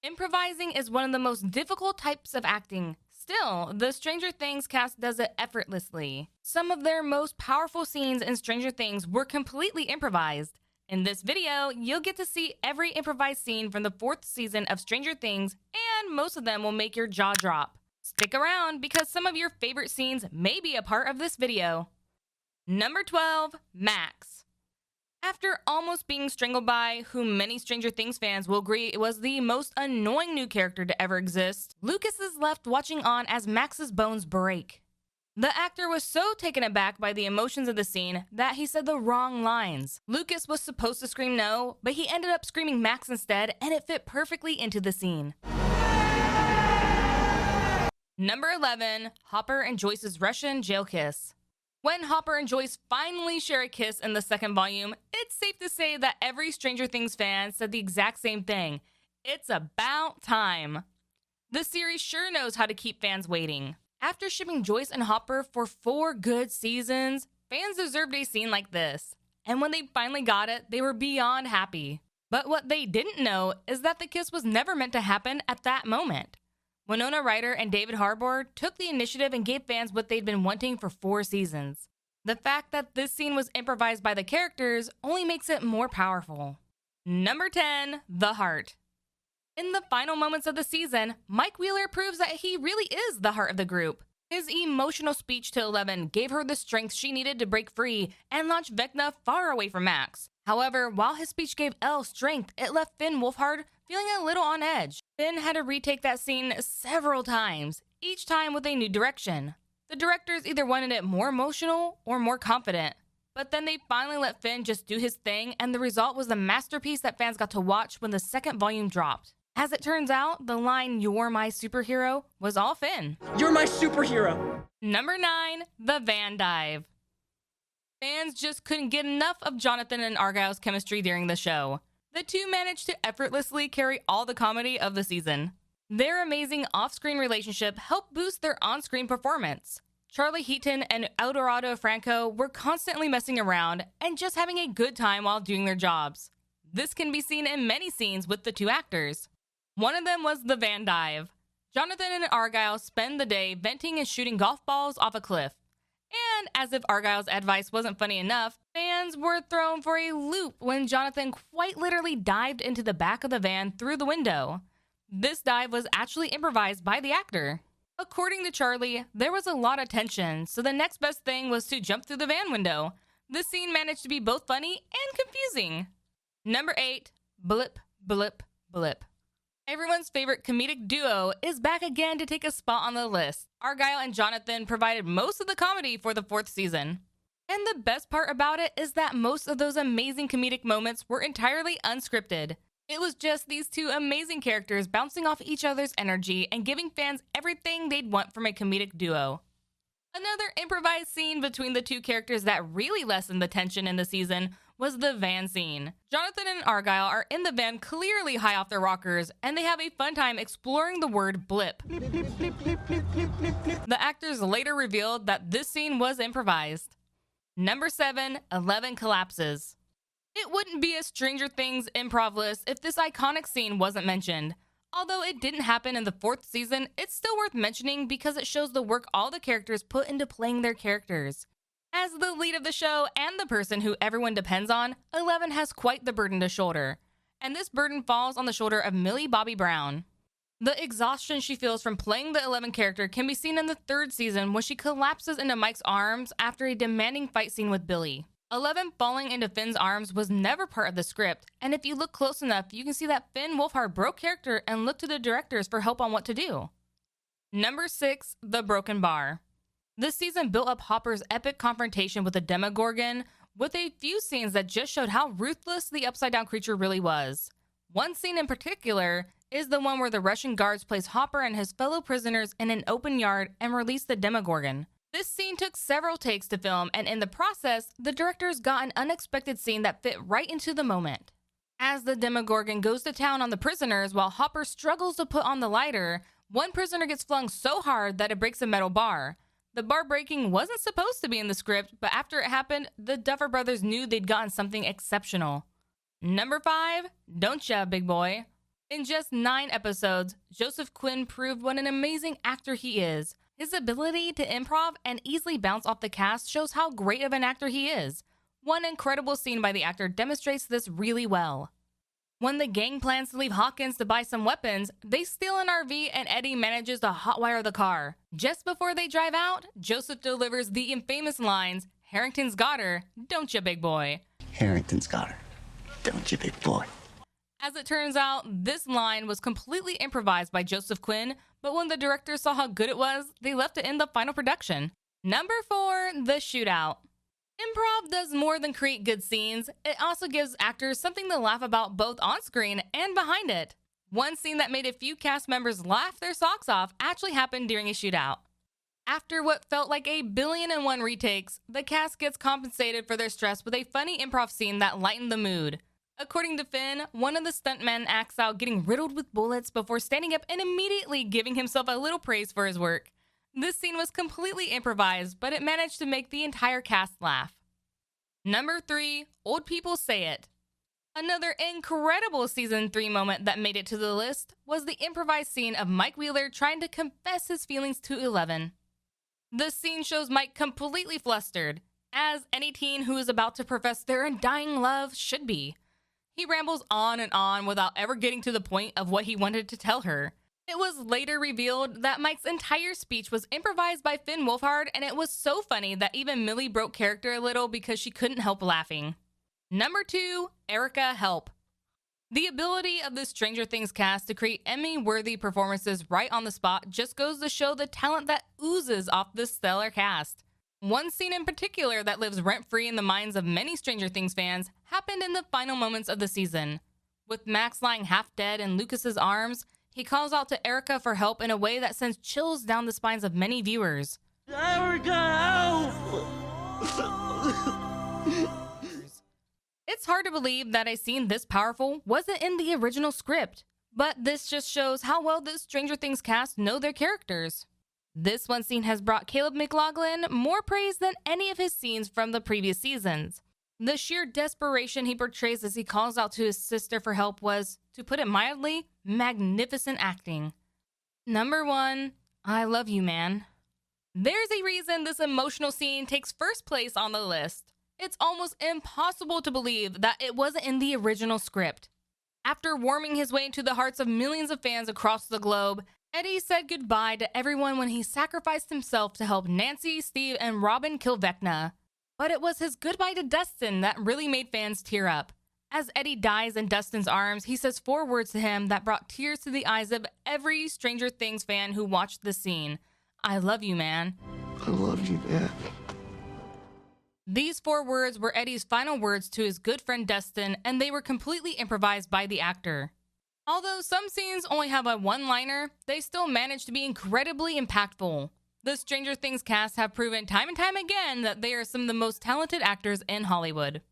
Improvising is one of the most difficult types of acting. Still, the Stranger Things cast does it effortlessly. Some of their most powerful scenes in Stranger Things were completely improvised. In this video, you'll get to see every improvised scene from the 4th season of Stranger Things, and most of them will make your jaw drop. Stick around because some of your favorite scenes may be a part of this video. Number 12, Max. After almost being strangled by who many Stranger Things fans will agree was the most annoying new character to ever exist, Lucas is left watching on as Max's bones break. The actor was so taken aback by the emotions of the scene that he said the wrong lines. Lucas was supposed to scream no, but he ended up screaming Max instead, and it fit perfectly into the scene. Number 11, Hopper and Joyce's Russian jail kiss. When Hopper and Joyce finally share a kiss in the 2nd volume, it's safe to say that every Stranger Things fan said the exact same thing. It's about time. The series sure knows how to keep fans waiting. After shipping Joyce and Hopper for 4 good seasons, fans deserved a scene like this. And when they finally got it, they were beyond happy. But what they didn't know is that the kiss was never meant to happen at that moment. Winona Ryder and David Harbour took the initiative and gave fans what they'd been wanting for 4 seasons. The fact that this scene was improvised by the characters only makes it more powerful. Number 10, The Heart. In the final moments of the season, Mike Wheeler proves that he really is the heart of the group. His emotional speech to Eleven gave her the strength she needed to break free and launch Vecna far away from Max. However, while his speech gave Elle strength, it left Finn Wolfhard feeling a little on edge. Finn had to retake that scene several times, each time with a new direction. The directors either wanted it more emotional or more confident, but then they finally let Finn just do his thing, and the result was the masterpiece that fans got to watch when the 2nd volume dropped. As it turns out, the line, "You're my superhero," was all Finn. You're my superhero! Number 9, The Van Dive. Fans just couldn't get enough of Jonathan and Argyle's chemistry during the show. The two managed to effortlessly carry all the comedy of the season. Their amazing off-screen relationship helped boost their on-screen performance. Charlie Heaton and Eldorado Franco were constantly messing around and just having a good time while doing their jobs. This can be seen in many scenes with the two actors. One of them was the Van Dive. Jonathan and Argyle spend the day venting and shooting golf balls off a cliff. And as if Argyle's advice wasn't funny enough, fans were thrown for a loop when Jonathan quite literally dived into the back of the van through the window. This dive was actually improvised by the actor. According to Charlie, there was a lot of tension, so the next best thing was to jump through the van window. This scene managed to be both funny and confusing. Number 8, Blip, Blip, Blip. Everyone's favorite comedic duo is back again to take a spot on the list. Argyle and Jonathan provided most of the comedy for the 4th season. And the best part about it is that most of those amazing comedic moments were entirely unscripted. It was just these two amazing characters bouncing off each other's energy and giving fans everything they'd want from a comedic duo. Another improvised scene between the two characters that really lessened the tension in the season was the van scene. Jonathan and Argyle are in the van clearly high off their rockers, and they have a fun time exploring the word blip. The actors later revealed that this scene was improvised. Number 7, 11 collapses. It wouldn't be a Stranger Things improv list if this iconic scene wasn't mentioned. Although it didn't happen in the 4th season, it's still worth mentioning because it shows the work all the characters put into playing their characters. As the lead of the show and the person who everyone depends on, Eleven has quite the burden to shoulder. And this burden falls on the shoulder of Millie Bobby Brown. The exhaustion she feels from playing the 11 character can be seen in the 3rd season when she collapses into Mike's arms after a demanding fight scene with Billy. 11 falling into Finn's arms was never part of the script, and if you look close enough, you can see that Finn Wolfhard broke character and looked to the directors for help on what to do. Number 6, The Broken Bar. This season built up Hopper's epic confrontation with the Demogorgon, with a few scenes that just showed how ruthless the upside-down creature really was. One scene in particular is the one where the Russian guards place Hopper and his fellow prisoners in an open yard and release the Demogorgon. This scene took several takes to film, and in the process, the directors got an unexpected scene that fit right into the moment. As the Demogorgon goes to town on the prisoners while Hopper struggles to put on the lighter, one prisoner gets flung so hard that it breaks a metal bar. The bar breaking wasn't supposed to be in the script, but after it happened, the Duffer Brothers knew they'd gotten something exceptional. Number 5, Don't Ya, Big Boy. In just 9 episodes, Joseph Quinn proved what an amazing actor he is. His ability to improv and easily bounce off the cast shows how great of an actor he is. One incredible scene by the actor demonstrates this really well. When the gang plans to leave Hawkins to buy some weapons, they steal an RV and Eddie manages to hotwire the car. Just before they drive out, Joseph delivers the infamous lines, "Harrington's got her, don't ya, big boy?" Harrington's got her. Don't you, big boy? As it turns out, this line was completely improvised by Joseph Quinn, but when the director saw how good it was, they left it in the final production. Number 4, the shootout. Improv does more than create good scenes. It also gives actors something to laugh about both on screen and behind it. One scene that made a few cast members laugh their socks off actually happened during a shootout. After what felt like 1,000,000,001 retakes, the cast gets compensated for their stress with a funny improv scene that lightened the mood. According to Finn, one of the stuntmen acts out getting riddled with bullets before standing up and immediately giving himself a little praise for his work. This scene was completely improvised, but it managed to make the entire cast laugh. Number 3, Old People Say It. Another incredible Season 3 moment that made it to the list was the improvised scene of Mike Wheeler trying to confess his feelings to Eleven. This scene shows Mike completely flustered, as any teen who is about to profess their undying love should be. He rambles on and on without ever getting to the point of what he wanted to tell her. It was later revealed that Mike's entire speech was improvised by Finn Wolfhard, and it was so funny that even Millie broke character a little because she couldn't help laughing. Number 2, Erica Help. The ability of the Stranger Things cast to create Emmy-worthy performances right on the spot just goes to show the talent that oozes off this stellar cast. One scene in particular that lives rent-free in the minds of many Stranger Things fans happened in the final moments of the season. With Max lying half dead in Lucas's arms, he calls out to Erica for help in a way that sends chills down the spines of many viewers. Erica, help! It's hard to believe that a scene this powerful wasn't in the original script, but this just shows how well the Stranger Things cast know their characters. This one scene has brought Caleb McLaughlin more praise than any of his scenes from the previous seasons. The sheer desperation he portrays as he calls out to his sister for help was, to put it mildly, magnificent acting. Number 1, I Love You Man. There's a reason this emotional scene takes first place on the list. It's almost impossible to believe that it wasn't in the original script. After warming his way into the hearts of millions of fans across the globe, Eddie said goodbye to everyone when he sacrificed himself to help Nancy, Steve, and Robin kill Vecna. But it was his goodbye to Dustin that really made fans tear up. As Eddie dies in Dustin's arms, he says 4 words to him that brought tears to the eyes of every Stranger Things fan who watched the scene. I love you, man. I love you, man. These 4 words were Eddie's final words to his good friend Dustin, and they were completely improvised by the actor. Although some scenes only have a one-liner, they still manage to be incredibly impactful. The Stranger Things cast have proven time and time again that they are some of the most talented actors in Hollywood.